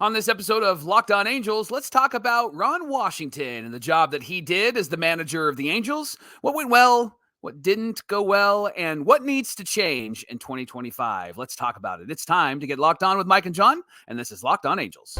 On this episode of Locked On Angels, let's talk about Ron Washington and the job that he did as the manager of the Angels, what went well, what didn't go well, and what needs to change in 2025. Let's talk about it. It's time to get locked on with Mike and John, and this is Locked On Angels.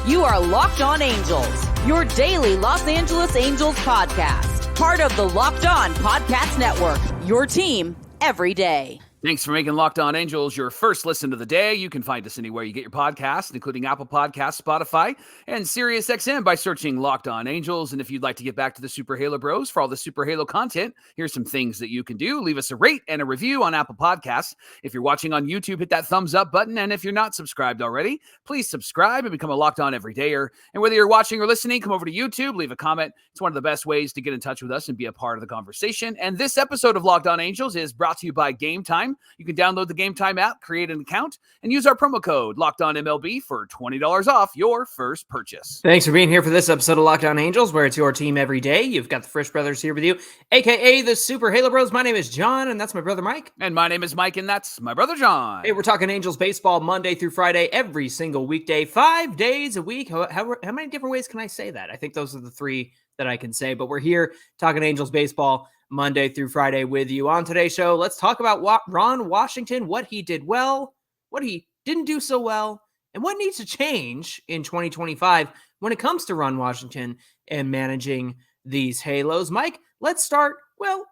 You are Locked On Angels, your daily Los Angeles Angels podcast. Part of the Locked On Podcast Network, your team every day. Thanks for making Locked On Angels your first listen of the day. You can find us anywhere you get your podcasts, including Apple Podcasts, Spotify, and SiriusXM by searching Locked On Angels. And if you'd like to get back to the Super Halo Bros for all the Super Halo content, here's some things that you can do. Leave us a rate and a review on Apple Podcasts. If you're watching on YouTube, hit that thumbs up button. And if you're not subscribed already, please subscribe and become a Locked On Everydayer. And whether you're watching or listening, come over to YouTube, leave a comment. It's one of the best ways to get in touch with us and be a part of the conversation. And this episode of Locked On Angels is brought to you by Game Time. You can download the Game Time app, create an account, and use our promo code LOCKEDONMLB for $20 off your first purchase. Thanks for being here for this episode of Locked On Angels, where it's your team every day. You've got the Frisch Brothers here with you, a.k.a. the Super Halo Bros. My name is John, and that's my brother Mike. And my name is Mike, and that's my brother John. Hey, we're talking Angels baseball Monday through Friday, every single weekday, 5 days a week. How many different ways can I say that? I think those are the three that I can say, but we're here talking Angels baseball Monday through Friday with you. On today's show, let's talk about Ron Washington, what he did well, what he didn't do so well, and what needs to change in 2025 when it comes to Ron Washington and managing these Halos. Mike, let's start,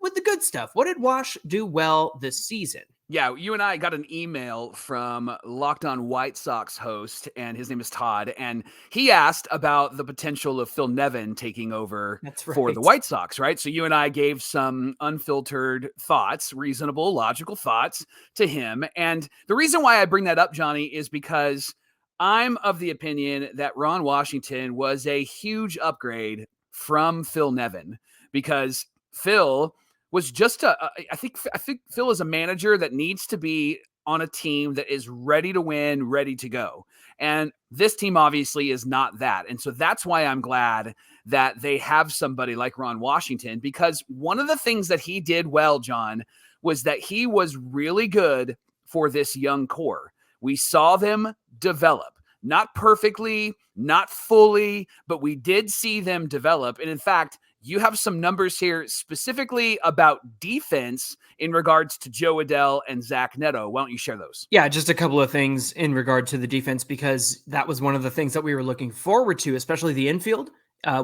with the good stuff. What did Wash do well this season? Yeah, you and I got an email from Locked On White Sox host, and his name is Todd, and he asked about the potential of Phil Nevin taking over for the White Sox, right? So you and I gave some unfiltered thoughts, reasonable, logical thoughts to him. And the reason why I bring that up, Johnny, is because I'm of the opinion that Ron Washington was a huge upgrade from Phil Nevin, because Phil was just I think Phil is a manager that needs to be on a team that is ready to win, ready to go. And this team obviously is not that. And so that's why I'm glad that they have somebody like Ron Washington, because one of the things that he did well, John, was that he was really good for this young core. We saw them develop. Not perfectly, not fully, but we did see them develop. And in fact, you have some numbers here specifically about defense in regards to Joe Adell and Zach Neto. Why don't you share those? Yeah, just a couple of things in regard to the defense, because that was one of the things that we were looking forward to, especially the infield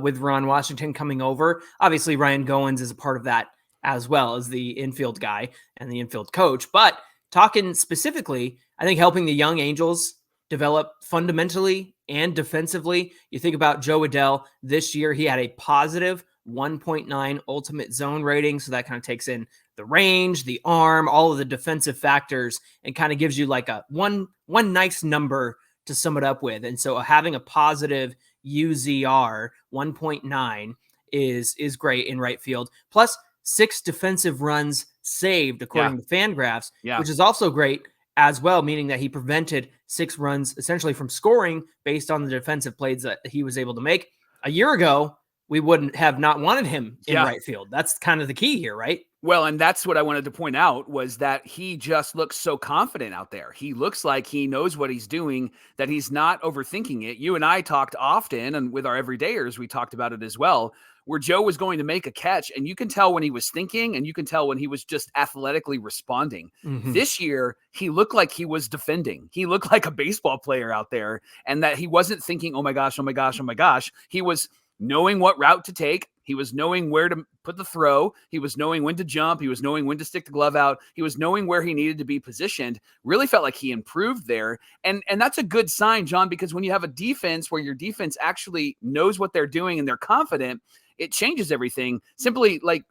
with Ron Washington coming over. Obviously, Ryan Goins is a part of that as well as the infield guy and the infield coach. But talking specifically, I think helping the young Angels develop fundamentally and defensively. You think about Joe Adell this year, he had a positive 1.9 ultimate zone rating. So that kind of takes in the range, the arm, all of the defensive factors, and kind of gives you like a one nice number to sum it up with. And so having a positive UZR 1.9 is great in right field. Plus 6 defensive runs saved according to FanGraphs, which is also great as well, meaning that he prevented 6 runs essentially from scoring based on the defensive plays that he was able to make. A year ago, we wouldn't have not wanted him in right field. That's kind of the key here, right? Well, and that's what I wanted to point out, was that he just looks so confident out there. He looks like he knows what he's doing, that he's not overthinking it. You and I talked often, and with our everydayers, we talked about it as well, where Joe was going to make a catch, and you can tell when he was thinking, and you can tell when he was just athletically responding. Mm-hmm. This year, he looked like he was defending. He looked like a baseball player out there, and that he wasn't thinking, oh my gosh, oh my gosh, oh my gosh. He was knowing what route to take. He was knowing where to put the throw. He was knowing when to jump. He was knowing when to stick the glove out. He was knowing where he needed to be positioned. Really felt like he improved there. And that's a good sign, John, because when you have a defense where your defense actually knows what they're doing and they're confident, it changes everything. Simply like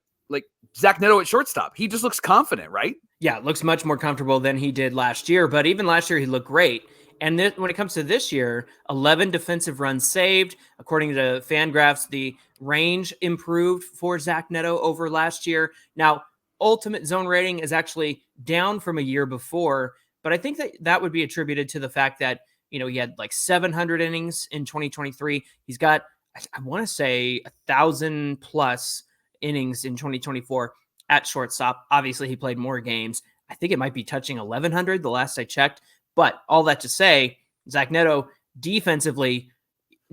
Zach Neto at shortstop. He just looks confident, right? Yeah, looks much more comfortable than he did last year. But even last year, he looked great. And when it comes to this year, 11 defensive runs saved. According to FanGraphs, the range improved for Zach Neto over last year. Now, ultimate zone rating is actually down from a year before, but I think that would be attributed to the fact that, he had like 700 innings in 2023. He's got, I want to say, 1,000 plus innings in 2024 at shortstop. Obviously, he played more games. I think it might be touching 1,100 the last I checked. But all that to say, Zach Neto defensively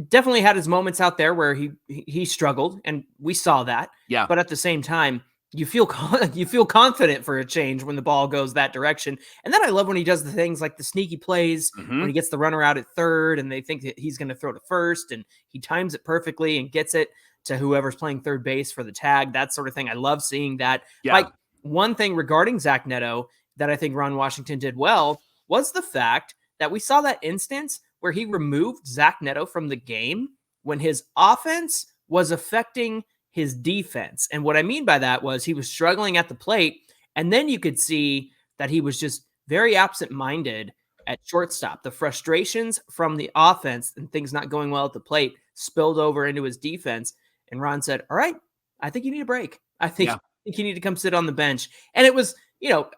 definitely had his moments out there where he struggled, and we saw that. Yeah. But at the same time, you feel confident for a change when the ball goes that direction. And then I love when he does the things like the sneaky plays when he gets the runner out at third and they think that he's going to throw to first, and he times it perfectly and gets it to whoever's playing third base for the tag, that sort of thing. I love seeing that. Yeah. Like, one thing regarding Zach Neto that I think Ron Washington did well was the fact that we saw that instance where he removed Zach Neto from the game when his offense was affecting his defense. And what I mean by that was he was struggling at the plate, and then you could see that he was just very absent-minded at shortstop. The frustrations from the offense and things not going well at the plate spilled over into his defense. And Ron said, all right, I think you need a break. I think you need to come sit on the bench. And it was,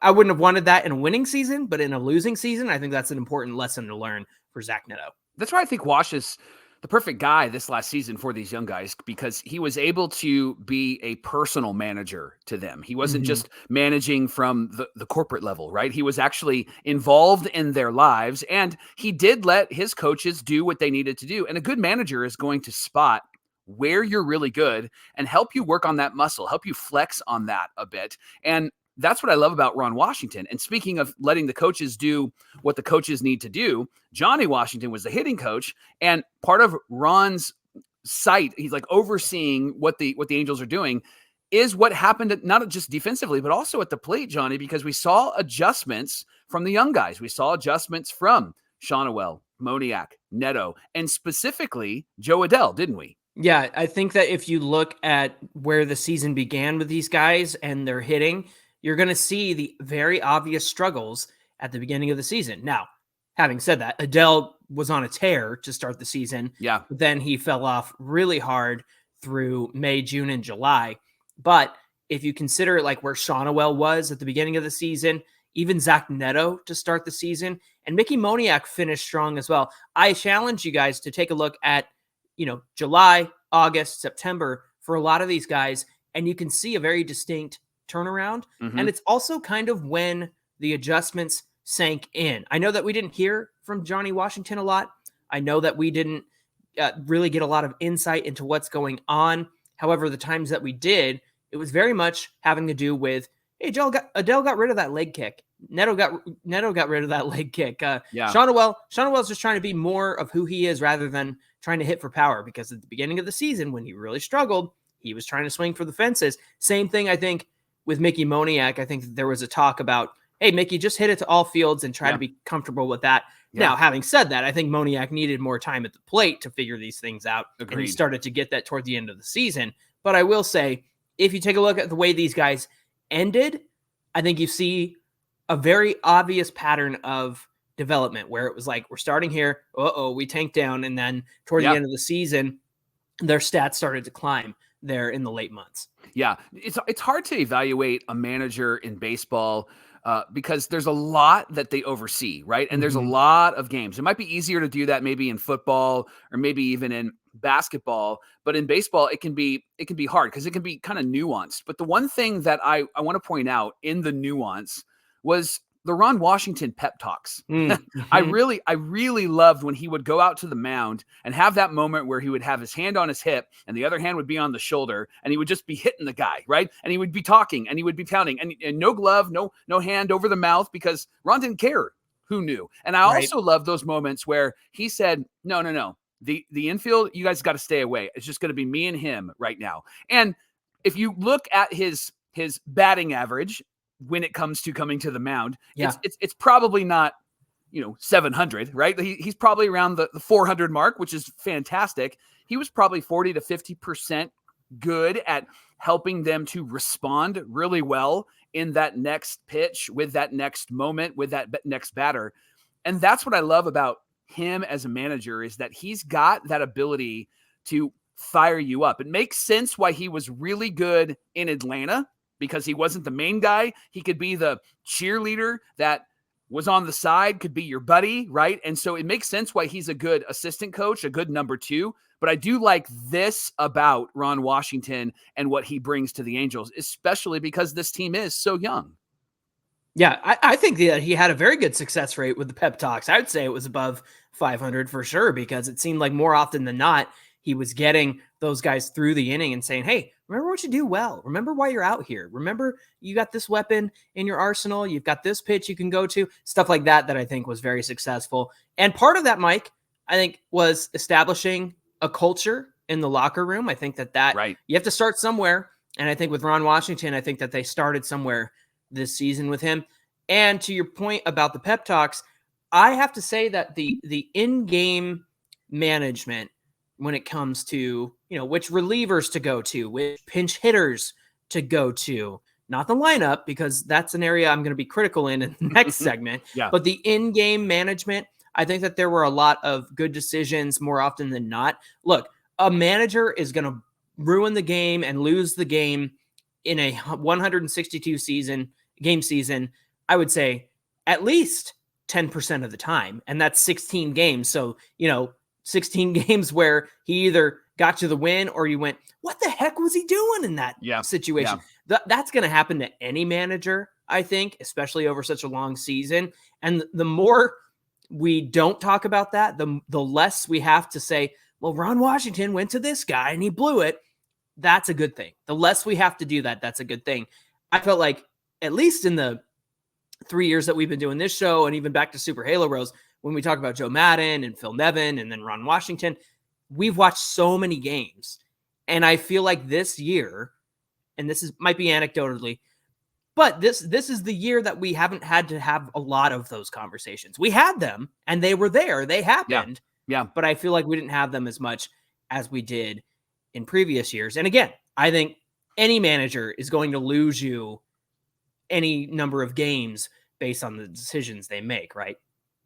I wouldn't have wanted that in a winning season, but in a losing season, I think that's an important lesson to learn for Zach Neto. That's why I think Wash is the perfect guy this last season for these young guys, because he was able to be a personal manager to them. He wasn't just managing from the corporate level, right? He was actually involved in their lives, and he did let his coaches do what they needed to do. And a good manager is going to spot where you're really good and help you work on that muscle, help you flex on that a bit. And that's what I love about Ron Washington. And speaking of letting the coaches do what the coaches need to do, Johnny Washington was the hitting coach, and part of Ron's sight, he's like overseeing what the Angels are doing, is what happened not just defensively, but also at the plate, Johnny, because we saw adjustments from the young guys. We saw adjustments from Shonowell, Moniak, Neto, and specifically Joe Adell, didn't we? Yeah, I think that if you look at where the season began with these guys and their hitting, you're going to see the very obvious struggles at the beginning of the season. Now, having said that, Adell was on a tear to start the season. Yeah. But then he fell off really hard through May, June, and July. But if you consider like where Shonowell was at the beginning of the season, even Zach Neto to start the season, and Mickey Moniak finished strong as well. I challenge you guys to take a look at, July, August, September for a lot of these guys, and you can see a very distinct turnaround. And it's also kind of when the adjustments sank in. I know that we didn't hear from Johnny Washington a lot. I know that we didn't really get a lot of insight into what's going on. However, the times that we did, it was very much having to do with, hey, Adell got rid of that leg kick. Neto got rid of that leg kick. Shonowell's just trying to be more of who he is rather than trying to hit for power, because at the beginning of the season when he really struggled, he was trying to swing for the fences. Same thing, I think, with Mickey Moniak. I think there was a talk about, hey, Mickey, just hit it to all fields and try to be comfortable with that. Now, having said that, I think Moniak needed more time at the plate to figure these things out. Agreed. And he started to get that toward the end of the season. But I will say, if you take a look at the way these guys ended, I think you see a very obvious pattern of development where it was like, we're starting here, we tanked down, and then toward the end of the season, their stats started to climb there in the late months. Yeah, it's hard to evaluate a manager in baseball because there's a lot that they oversee, right? And there's a lot of games. It might be easier to do that maybe in football or maybe even in basketball, but in baseball it can be hard because it can be kind of nuanced. But the one thing that I want to point out in the nuance was the Ron Washington pep talks. I really loved when he would go out to the mound and have that moment where he would have his hand on his hip and the other hand would be on the shoulder, and he would just be hitting the guy, right? And he would be talking and he would be pounding, and no glove, no hand over the mouth, because Ron didn't care who knew. And I also love those moments where he said, no. The infield, you guys got to stay away. It's just going to be me and him right now. And if you look at his batting average when it comes to coming to the mound, it's probably not 700, right? He's probably around the 400 mark, which is fantastic. He was probably 40 to 50% good at helping them to respond really well in that next pitch, with that next moment, with that next batter. And that's what I love about him as a manager, is that he's got that ability to fire you up. It makes sense why he was really good in Atlanta, because he wasn't the main guy. He could be the cheerleader that was on the side, could be your buddy, right? And so it makes sense why he's a good assistant coach, a good number two. But I do like this about Ron Washington and what he brings to the Angels, especially because this team is so young. Yeah, I think that he had a very good success rate with the pep talks. I would say it was above 500 for sure, because it seemed like more often than not, he was getting those guys through the inning and saying, hey, remember what you do well. Remember why you're out here. Remember you got this weapon in your arsenal. You've got this pitch you can go to. Stuff like that I think was very successful. And part of that, Mike, I think, was establishing a culture in the locker room. I think that right. You have to start somewhere. And I think with Ron Washington, I think that they started somewhere this season with him. And to your point about the pep talks, I have to say that the in-game management when it comes to, which relievers to go to, which pinch hitters to go to, not the lineup, because that's an area I'm going to be critical in the next segment, yeah. But the in-game management, I think that there were a lot of good decisions more often than not. Look, a manager is going to ruin the game and lose the game in a 162 game season, I would say at least 10% of the time. And that's 16 games. So, 16 games where he either got you the win or you went, what the heck was he doing in that situation? Yeah. That's going to happen to any manager, I think, especially over such a long season. And the more we don't talk about that, the less we have to say, well, Ron Washington went to this guy and he blew it. That's a good thing. The less we have to do that, that's a good thing. I felt like, at least in the 3 years that we've been doing this show, and even back to Super Halo Bros, when we talk about Joe Madden and Phil Nevin and then Ron Washington, we've watched so many games. And I feel like this year, and might be anecdotally, but this is the year that we haven't had to have a lot of those conversations. We had them and they were there. They happened. Yeah. But I feel like we didn't have them as much as we did in previous years. And again, I think any manager is going to lose you any number of games based on the decisions they make, right?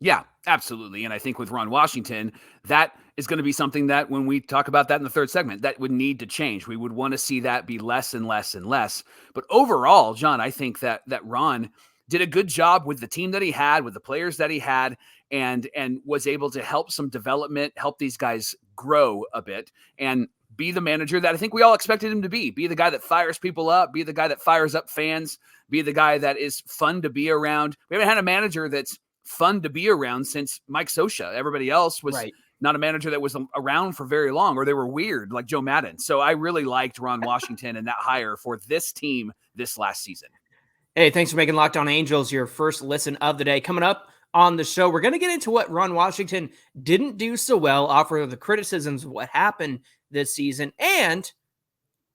Yeah, absolutely. And I think with Ron Washington, that is going to be something that when we talk about that in the third segment, that would need to change. We would want to see that be less and less and less. But overall, John, I think that Ron did a good job with the team that he had, with the players that he had, and was able to help some development, help these guys grow a bit, and be the manager that I think we all expected him to be. Be the guy that fires people up, be the guy that fires up fans, be the guy that is fun to be around. We haven't had a manager that's fun to be around since Mike Scioscia. Everybody else was not a manager that was around for very long, or they were weird, like Joe Madden. So I really liked Ron Washington and that hire for this team this last season. Hey, thanks for making Locked On Angels your first listen of the day. Coming up on the show, we're going to get into what Ron Washington didn't do so well, offer the criticisms of what happened this season, and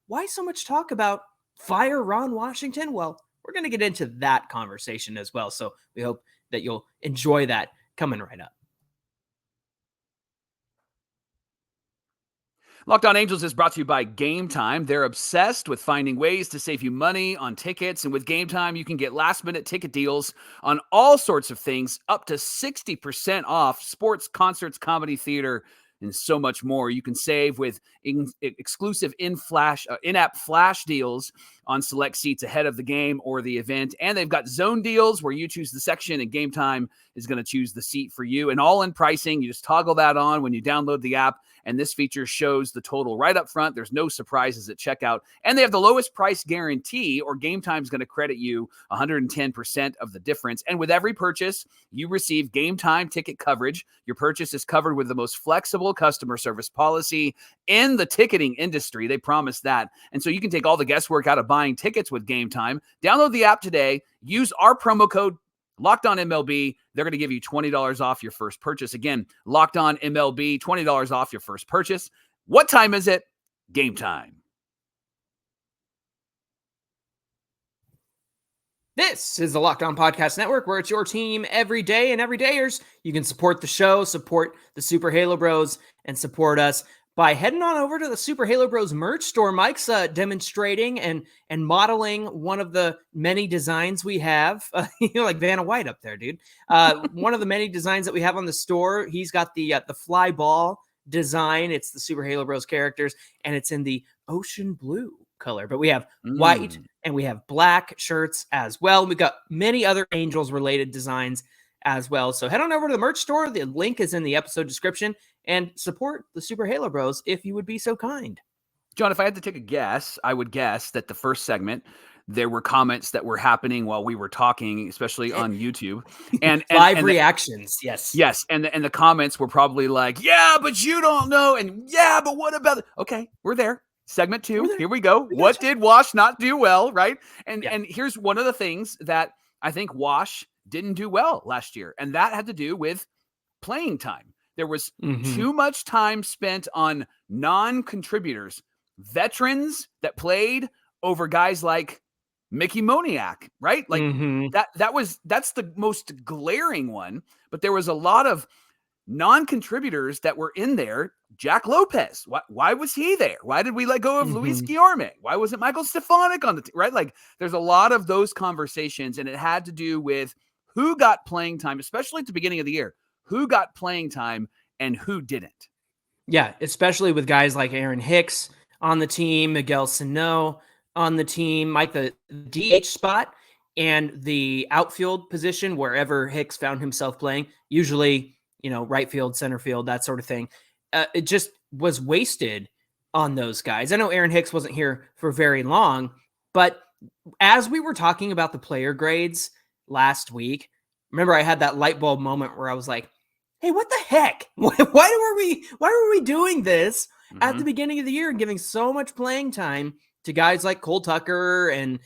why so much talk about fire Ron Washington? Well, we're going to get into that conversation as well. So we hope that you'll enjoy that coming right up. Locked On Angels is brought to you by Game Time. They're obsessed with finding ways to save you money on tickets. And with Game Time, you can get last-minute ticket deals on all sorts of things, up to 60% off sports, concerts, comedy, theater, and so much more. You can save with exclusive in-app flash deals on select seats ahead of the game or the event. And they've got zone deals where you choose the section and Game Time is going to choose the seat for you. And all in pricing, you just toggle that on when you download the app. And this feature shows the total right up front. There's no surprises at checkout. And they have the lowest price guarantee, or Game Time's going to credit you 110% of the difference. And with every purchase, you receive Game Time ticket coverage. Your purchase is covered with the most flexible customer service policy in the ticketing industry. They promise that. And so you can take all the guesswork out of buying tickets with Game Time. Download the app today. Use our promo code Locked On MLB. They're going to give you $20 off your first purchase. Again, Locked On MLB, $20 off your first purchase. What time is it? Game time. This is the Locked On Podcast Network, where it's your team every day, and everydayers. You can support the show, support the Super Halo Bros, and support us by heading on over to the Super Halo Bros merch store. Mike's demonstrating and modeling one of the many designs we have. You're like Vanna White up there, dude. One of the many designs that we have on the store. He's got the fly ball design. It's the Super Halo Bros characters, and it's in the ocean blue color. But we have white and we have black shirts as well. We've got many other Angels-related designs as well. So head on over to the merch store. The link is in the episode description. And support the Super Halo Bros if you would be so kind. John, if I had to take a guess, I would guess that the first segment, there were comments that were happening while we were talking, especially on YouTube, and live reactions. Yes. And the comments were probably like, yeah, but you don't know. And yeah, but what about it? Okay, we're there. Segment 2. Here we go. What did Wash not do well? Right. And here's one of the things that I think Wash didn't do well last year. And that had to do with playing time. There was too much time spent on non-contributors, veterans that played over guys like Mickey Moniak, right? Like that's the most glaring one. But there was a lot of non-contributors that were in there. Jack Lopez, why was he there? Why did we let go of Luis Guillorme? Why wasn't Michael Stefanik on the team? Right? Like there's a lot of those conversations, and it had to do with who got playing time, especially at the beginning of the year. Who got playing time and who didn't? Yeah, especially with guys like Aaron Hicks on the team, Miguel Sano on the team, Mike, the DH spot and the outfield position, wherever Hicks found himself playing, usually, right field, center field, that sort of thing. It just was wasted on those guys. I know Aaron Hicks wasn't here for very long, but as we were talking about the player grades last week, remember I had that light bulb moment where I was like, hey, what the heck? Why were we doing this at the beginning of the year and giving so much playing time to guys like Cole Tucker and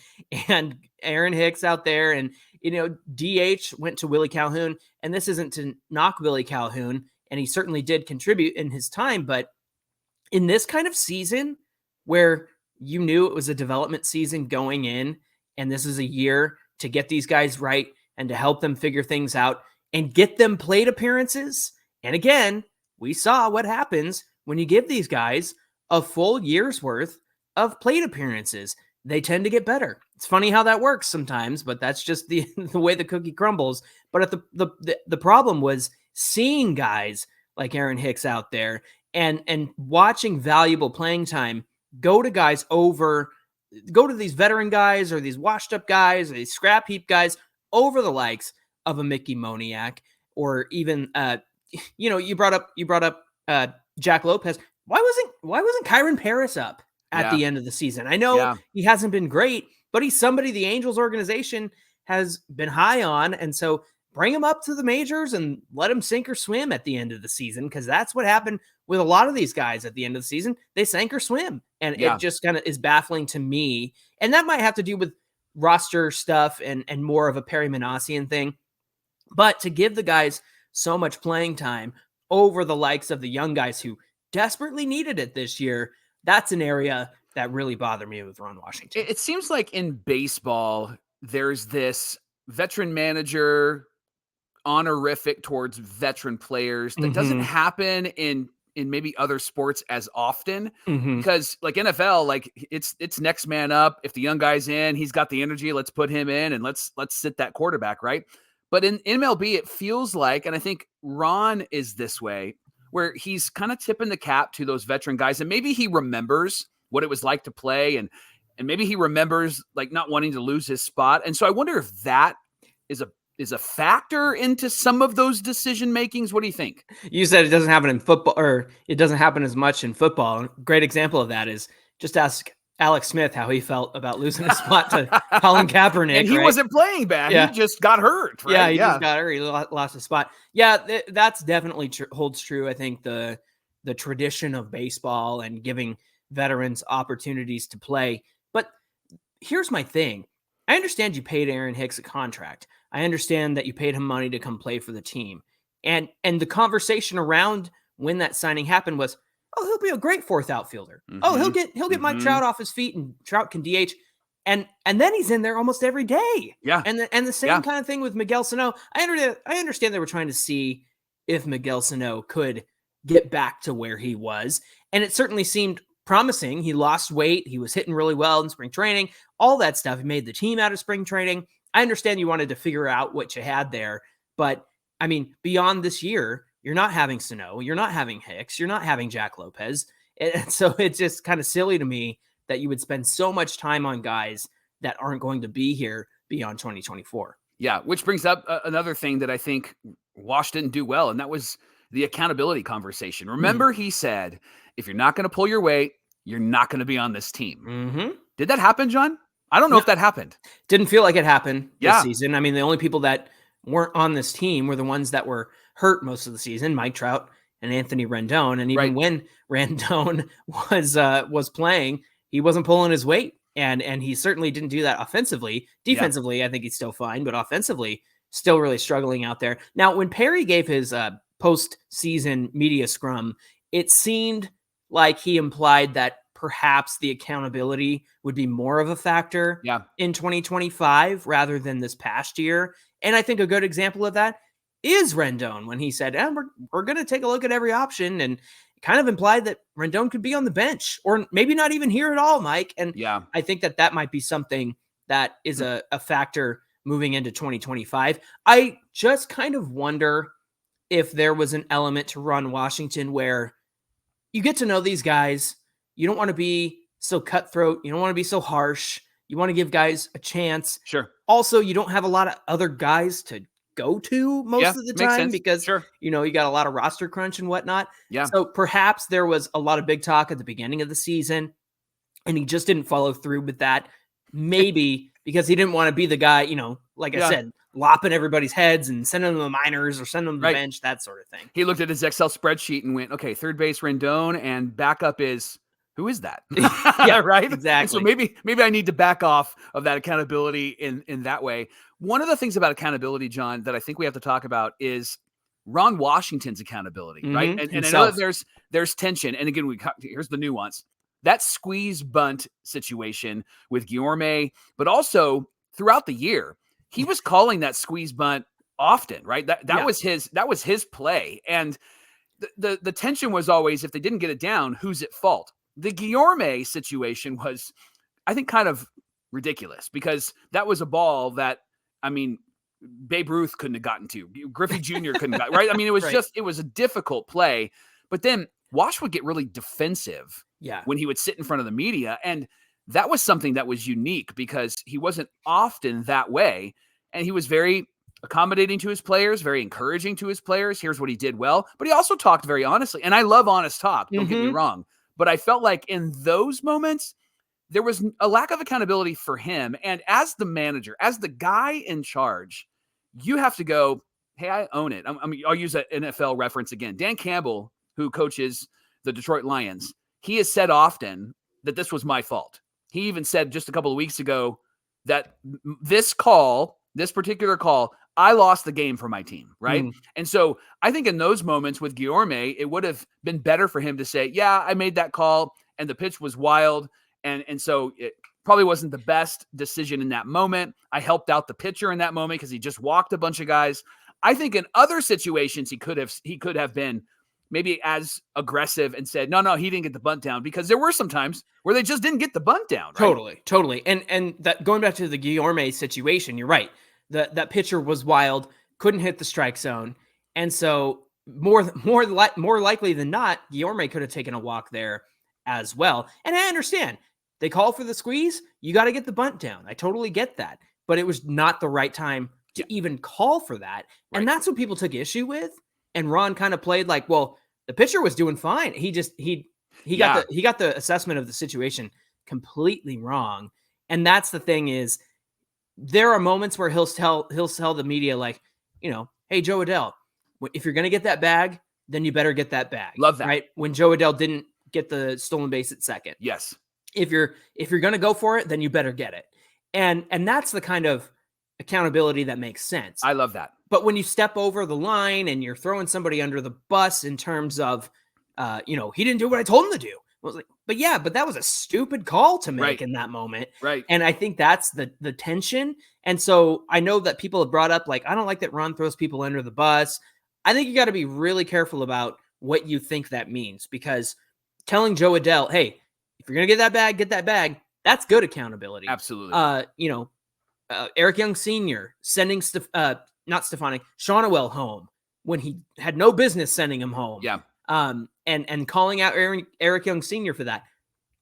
Aaron Hicks out there? And, DH went to Willie Calhoun, and this isn't to knock Willie Calhoun, and he certainly did contribute in his time, but in this kind of season where you knew it was a development season going in, and this is a year to get these guys right and to help them figure things out and get them plate appearances. And again, we saw what happens when you give these guys a full year's worth of plate appearances. They tend to get better. It's funny how that works sometimes, but that's just the way the cookie crumbles. But the problem was seeing guys like Aaron Hicks out there and watching valuable playing time go to these veteran guys or these washed up guys or these scrap heap guys over the likes of a Mickey Moniak, or even you brought up Jack Lopez. Why wasn't Kyron Paris up at the end of the season? I know he hasn't been great, but he's somebody the Angels organization has been high on, and so bring him up to the majors and let him sink or swim at the end of the season, because that's what happened with a lot of these guys at the end of the season. They sank or swim, and it just kind of is baffling to me. And that might have to do with roster stuff and more of a Perry Manassian thing. But to give the guys so much playing time over the likes of the young guys who desperately needed it this year, that's an area that really bothered me with Ron Washington. It seems like in baseball, there's this veteran manager honorific towards veteran players that doesn't happen in maybe other sports as often, because like NFL, like it's next man up. If the young guy's in, he's got the energy, let's put him in and let's sit that quarterback, right? But in MLB, it feels like, and I think Ron is this way, where he's kind of tipping the cap to those veteran guys. And maybe he remembers what it was like to play. And maybe he remembers like not wanting to lose his spot. And so I wonder if that is a factor into some of those decision makings. What do you think? You said it doesn't happen in football, or it doesn't happen as much in football. A great example of that is just ask Alex Smith how he felt about losing a spot to Colin Kaepernick. And he wasn't playing bad. Yeah. He just got hurt. Right? Yeah, he just got hurt. He lost a spot. Yeah, that's definitely holds true. I think the tradition of baseball and giving veterans opportunities to play. But here's my thing. I understand you paid Aaron Hicks a contract. I understand that you paid him money to come play for the team. And the conversation around when that signing happened was, oh, he'll be a great fourth outfielder. Oh, he'll get Mike Trout off his feet, and Trout can DH. And then he's in there almost every day. Yeah. And the same kind of thing with Miguel Sano. I understand they were trying to see if Miguel Sano could get back to where he was. And it certainly seemed promising. He lost weight. He was hitting really well in spring training, all that stuff. He made the team out of spring training. I understand you wanted to figure out what you had there, but I mean, beyond this year, you're not having Sano, you're not having Hicks, you're not having Jack Lopez. And so it's just kind of silly to me that you would spend so much time on guys that aren't going to be here beyond 2024. Yeah, which brings up another thing that I think Wash didn't do well, and that was the accountability conversation. Remember, he said, if you're not going to pull your weight, you're not going to be on this team. Did that happen, John? I don't know if that happened. Didn't feel like it happened this Yeah. season. I mean, the only people that weren't on this team were the ones that were hurt most of the season, Mike Trout and Anthony Rendon. And even when Rendon was playing, he wasn't pulling his weight. And he certainly didn't do that offensively. Defensively, I think he's still fine, but offensively, still really struggling out there. Now, when Perry gave his post-season media scrum, it seemed like he implied that perhaps the accountability would be more of a factor in 2025 rather than this past year. And I think a good example of that is Rendon when he said, we're going to take a look at every option, and kind of implied that Rendon could be on the bench or maybe not even here at all, Mike. And I think that might be something that is a factor moving into 2025. I just kind of wonder if there was an element to Ron Washington where you get to know these guys. You don't want to be so cutthroat. You don't want to be so harsh. You want to give guys a chance. Sure. Also, you don't have a lot of other guys to go to most of the time because, you got a lot of roster crunch and whatnot. Yeah. So perhaps there was a lot of big talk at the beginning of the season and he just didn't follow through with that. Maybe because he didn't want to be the guy, like I said, lopping everybody's heads and sending them to the minors or sending them to the bench, that sort of thing. He looked at his Excel spreadsheet and went, okay, third base Rendon and backup is, who is that? Right? Exactly. And so maybe I need to back off of that accountability in that way. One of the things about accountability, John, that I think we have to talk about is Ron Washington's accountability, right? And I know that there's tension. And again, here's the nuance. That squeeze bunt situation with Guillorme, but also throughout the year, he was calling that squeeze bunt often, right? That was his play. And the tension was always, if they didn't get it down, who's at fault? The Guillorme situation was, I think, kind of ridiculous because that was a ball that, Babe Ruth couldn't have gotten to. Griffey Jr. couldn't have gotten, right? It was it was a difficult play. But then Wash would get really defensive when he would sit in front of the media. And that was something that was unique because he wasn't often that way. And he was very accommodating to his players, very encouraging to his players. Here's what he did well. But he also talked very honestly. And I love honest talk. Don't get me wrong. But I felt like in those moments, there was a lack of accountability for him. And as the manager, as the guy in charge, you have to go, hey, I own it. I'll use an NFL reference again. Dan Campbell, who coaches the Detroit Lions, he has said often that this was my fault. He even said just a couple of weeks ago that this particular call, I lost the game for my team, right? And so I think in those moments with Guillorme, it would have been better for him to say, yeah, I made that call and the pitch was wild. And so it probably wasn't the best decision in that moment. I helped out the pitcher in that moment because he just walked a bunch of guys. I think in other situations, he could have been maybe as aggressive and said, no, he didn't get the bunt down, because there were some times where they just didn't get the bunt down. Right? Totally. And that going back to the Guillorme situation, you're right. That pitcher was wild, couldn't hit the strike zone. And so more likely than not, Guillorme could have taken a walk there as well. And I understand they call for the squeeze. You got to get the bunt down. I totally get that, but it was not the right time to even call for that. Right. And that's what people took issue with. And Ron kind of played like, well, the pitcher was doing fine. He got the assessment of the situation completely wrong. And that's the thing is, there are moments where he'll tell the media like, hey, Joe Adell, if you're going to get that bag, then you better get that bag. Love that. Right? When Joe Adell didn't get the stolen base at second. Yes. If you're going to go for it, then you better get it. And that's the kind of accountability that makes sense. I love that. But when you step over the line and you're throwing somebody under the bus in terms of, he didn't do what I told him to do. I was like, but that was a stupid call to make in that moment. Right. And I think that's the tension. And so I know that people have brought up, like, I don't like that Ron throws people under the bus. I think you got to be really careful about what you think that means, because telling Joe Adell, hey, if you're going to get that bag, that's good accountability. Absolutely. Eric Young Sr. sending Shawnowell home when he had no business sending him home. Yeah. And calling out Eric Young Sr. for that.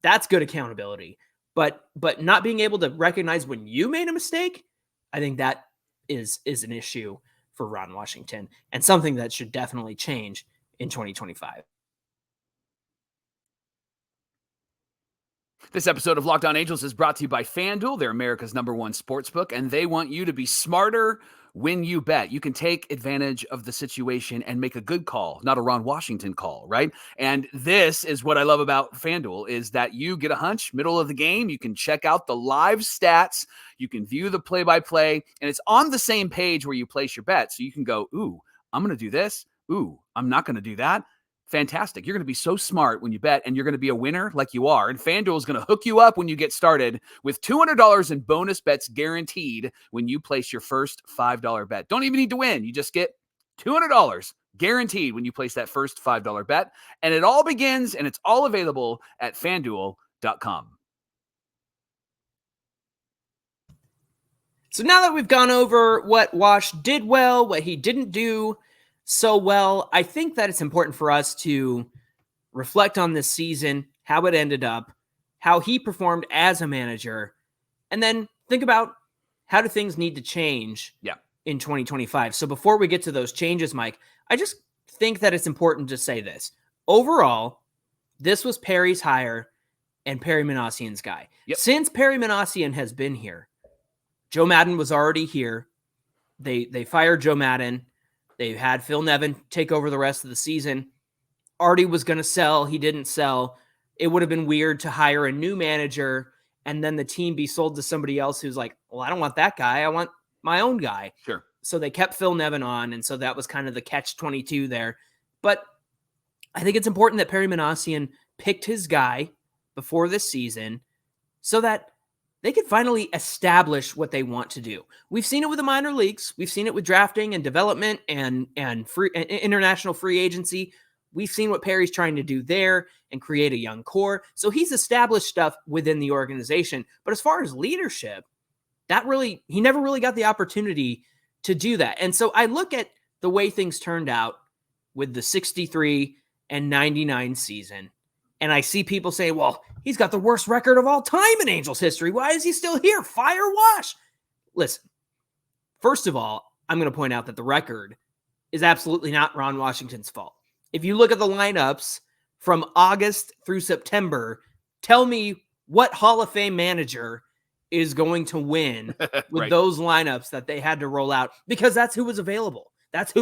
That's good accountability. But not being able to recognize when you made a mistake, I think that is an issue for Ron Washington, and something that should definitely change in 2025. This episode of Locked On Angels is brought to you by FanDuel. They're America's #1 sportsbook, and they want you to be smarter when you bet. You can take advantage of the situation and make a good call, not a Ron Washington call, right? And this is what I love about FanDuel is that you get a hunch, middle of the game. You can check out the live stats. You can view the play-by-play, and it's on the same page where you place your bet. So you can go, ooh, I'm going to do this. Ooh, I'm not going to do that. Fantastic. You're going to be so smart when you bet, and you're going to be a winner like you are. And FanDuel is going to hook you up when you get started with $200 in bonus bets guaranteed when you place your first $5 bet. Don't even need to win. You just get $200 guaranteed when you place that first $5 bet. And it all begins and it's all available at FanDuel.com. So now that we've gone over what Wash did well, what he didn't do so well, I think that it's important for us to reflect on this season, how it ended up, how he performed as a manager, and then think about how do things need to change in 2025. So before we get to those changes, Mike, I just think that it's important to say this. Overall, this was Perry's hire and Perry Manassian's guy. Yep. Since Perry Manassian has been here, Joe Maddon was already here. They fired Joe Maddon. They had Phil Nevin take over the rest of the season. Artie was going to sell. He didn't sell. It would have been weird to hire a new manager and then the team be sold to somebody else who's like, well, I don't want that guy. I want my own guy. Sure. So they kept Phil Nevin on, and so that was kind of the catch-22 there. But I think it's important that Perry Manassian picked his guy before this season so that they could finally establish what they want to do. We've seen it with the minor leagues. We've seen it with drafting and development and international free agency. We've seen what Perry's trying to do there and create a young core. So he's established stuff within the organization. But as far as leadership, he never really got the opportunity to do that. And so I look at the way things turned out with the 63 and 99 season. And I see people say, well, he's got the worst record of all time in Angels history. Why is he still here? Fire Wash. Listen, first of all, I'm going to point out that the record is absolutely not Ron Washington's fault. If you look at the lineups from August through September, tell me what Hall of Fame manager is going to win with those lineups that they had to roll out, because that's who was available. That's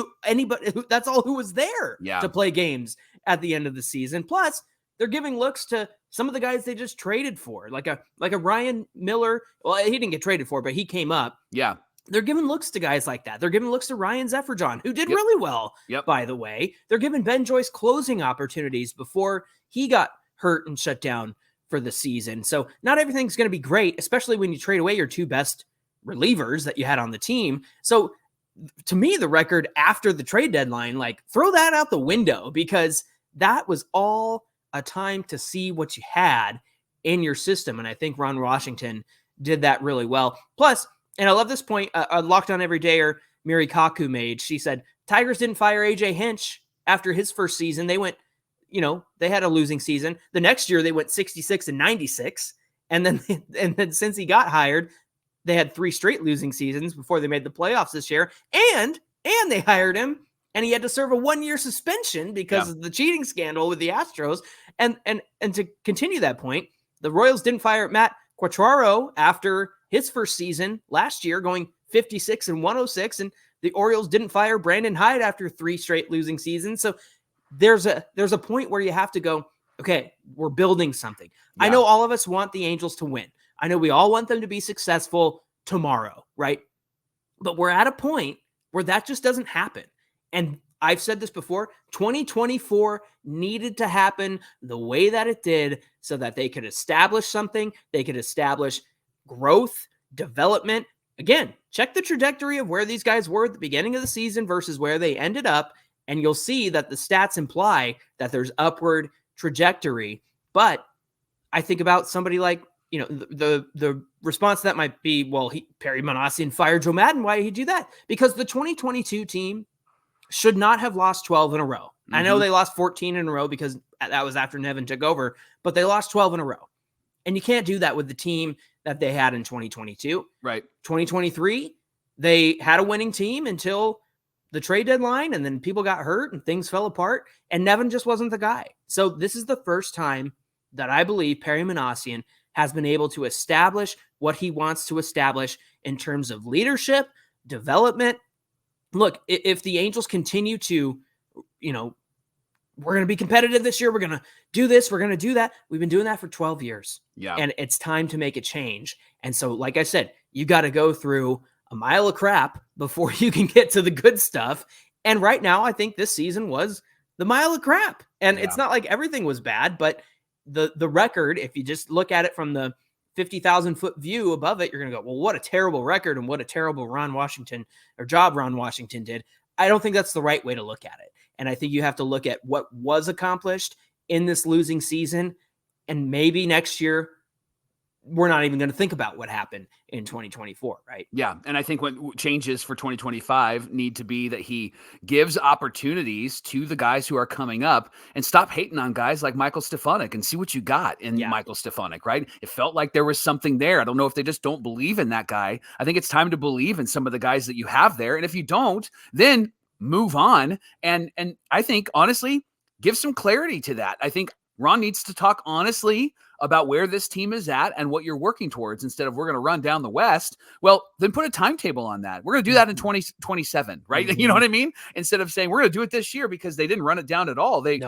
that's all who was there to play games at the end of the season. Plus, they're giving looks to some of the guys they just traded for, like a Ryan Miller. Well, he didn't get traded for, but he came up. Yeah. They're giving looks to guys like that. They're giving looks to Ryan Zefferjon, who did really well, by the way. They're giving Ben Joyce closing opportunities before he got hurt and shut down for the season. So not everything's going to be great, especially when you trade away your two best relievers that you had on the team. So to me, the record after the trade deadline, throw that out the window, because that was all a time to see what you had in your system. And I think Ron Washington did that really well. Plus, and I love this point, a Locked On Everydayer, Miri Kaku made. She said, Tigers didn't fire AJ Hinch after his first season. They went, they had a losing season. The next year they went 66 and 96. And then since he got hired, they had 3 straight losing seasons before they made the playoffs this year. And they hired him, and he had to serve a 1-year suspension because of the cheating scandal with the Astros. And to continue that point, the Royals didn't fire Matt Quatraro after his first season last year, going 56 and 106. And the Orioles didn't fire Brandon Hyde after 3 straight losing seasons. So there's a point where you have to go, okay, we're building something. I know all of us want the Angels to win. I know we all want them to be successful tomorrow, right? But we're at a point where that just doesn't happen. And I've said this before, 2024 needed to happen the way that it did so that they could establish something. They could establish growth, development. Again, check the trajectory of where these guys were at the beginning of the season versus where they ended up, and you'll see that the stats imply that there's upward trajectory. But I think about somebody like, the response to that might be, well, Perry Manassian fired Joe Maddon. Why did he do that? Because the 2022 team should not have lost 12 in a row. I know they lost 14 in a row because that was after Nevin took over, but they lost 12 in a row. And you can't do that with the team that they had in 2022. Right. 2023, they had a winning team until the trade deadline, and then people got hurt and things fell apart, and Nevin just wasn't the guy. So this is the first time that I believe Perry Manassian has been able to establish what he wants to establish in terms of leadership, development. Look, if the Angels continue to, we're going to be competitive this year, we're going to do this, we're going to do that. We've been doing that for 12 years. Yeah. And it's time to make a change. And so, like I said, you got to go through a mile of crap before you can get to the good stuff. And right now, I think this season was the mile of crap. And it's not like everything was bad, but the record, if you just look at it from the 50,000 foot view above it, you're going to go, well, what a terrible record and what a terrible job Ron Washington did. I don't think that's the right way to look at it. And I think you have to look at what was accomplished in this losing season. And maybe next year, we're not even going to think about what happened in 2024, right? Yeah. And I think what changes for 2025 need to be that he gives opportunities to the guys who are coming up and stop hating on guys like Michael Stefanik and see what you got in Michael Stefanik, right? It felt like there was something there. I don't know if they just don't believe in that guy. I think it's time to believe in some of the guys that you have there. And if you don't, then move on. And I think, honestly, give some clarity to that. I think Ron needs to talk honestly about where this team is at and what you're working towards instead of we're going to run down the West. Well, then put a timetable on that. We're going to do that in 2027, right? Mm-hmm. You know what I mean? Instead of saying we're going to do it this year because they didn't run it down at all. They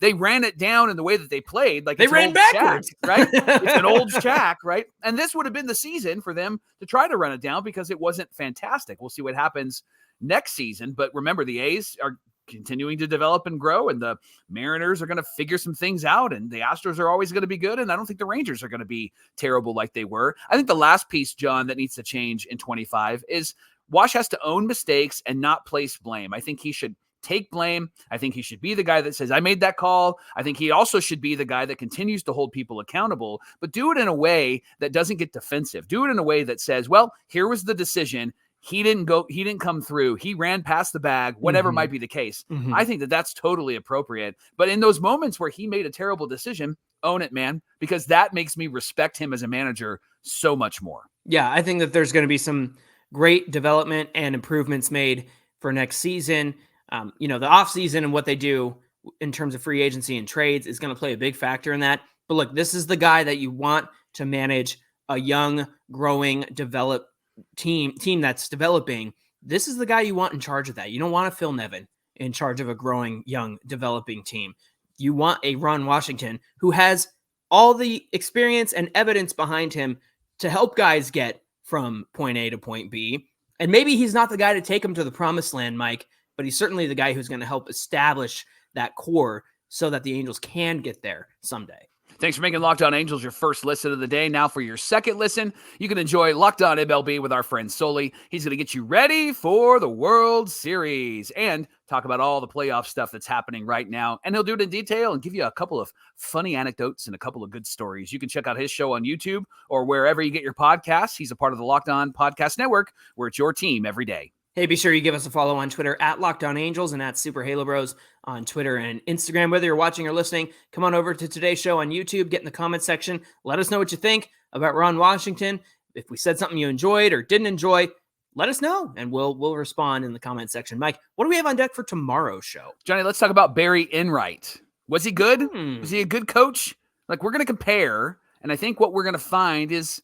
ran it down in the way that they played. Like they ran backwards, shack, right? It's an old shack, right? And this would have been the season for them to try to run it down because it wasn't fantastic. We'll see what happens next season. But remember, the A's are continuing to develop and grow, and the Mariners are going to figure some things out, and the Astros are always going to be good, and I don't think the Rangers are going to be terrible like they were. I think the last piece, John, that needs to change in 25 is Wash has to own mistakes and not place blame. I think he should take blame. I think he should be the guy that says, I made that call. I think he also should be the guy that continues to hold people accountable, but do it in a way that doesn't get defensive. Do it in a way that says, well, here was the decision. He didn't come through. He ran past the bag, whatever might be the case. Mm-hmm. I think that that's totally appropriate. But in those moments where he made a terrible decision, own it, man, because that makes me respect him as a manager so much more. Yeah, I think that there's going to be some great development and improvements made for next season. The offseason and what they do in terms of free agency and trades is going to play a big factor in that. But look, this is the guy that you want to manage a young, growing, developed team that's developing. This is the guy you want in charge of that. You don't want a Phil Nevin in charge of a growing, young, developing team. You want a Ron Washington who has all the experience and evidence behind him to help guys get from point A to point B. And maybe he's not the guy to take them to the promised land, Mike, but he's certainly the guy who's going to help establish that core so that the Angels can get there someday. Thanks for making Locked On Angels your first listen of the day. Now for your second listen, you can enjoy Locked On MLB with our friend Sully. He's going to get you ready for the World Series and talk about all the playoff stuff that's happening right now. And he'll do it in detail and give you a couple of funny anecdotes and a couple of good stories. You can check out his show on YouTube or wherever you get your podcasts. He's a part of the Locked On Podcast Network, where it's your team every day. Hey, be sure you give us a follow on Twitter at Locked On Angels and at Super Halo Bros on Twitter and Instagram. Whether you're watching or listening, come on over to today's show on YouTube, get in the comment section. Let us know what you think about Ron Washington. If we said something you enjoyed or didn't enjoy, let us know, and we'll respond in the comment section. Mike, what do we have on deck for tomorrow's show? Johnny, let's talk about Barry Enright. Was he good? Was he a good coach? Like, we're going to compare, and I think what we're going to find is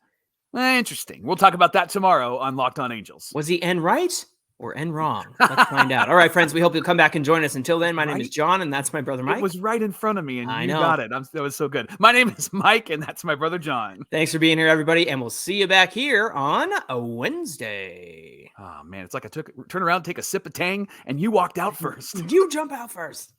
interesting. We'll talk about that tomorrow on Locked On Angels. Was he Enright or N wrong? Let's find out. All right, friends, we hope you'll come back and join us. Until then, my name is John, and that's my brother Mike. It was right in front of me, and you got it. That was so good. My name is Mike, and that's my brother John. Thanks for being here, everybody, and we'll see you back here on a Wednesday. Oh, man, it's like I turn around, take a sip of Tang, and you walked out first. You jump out first.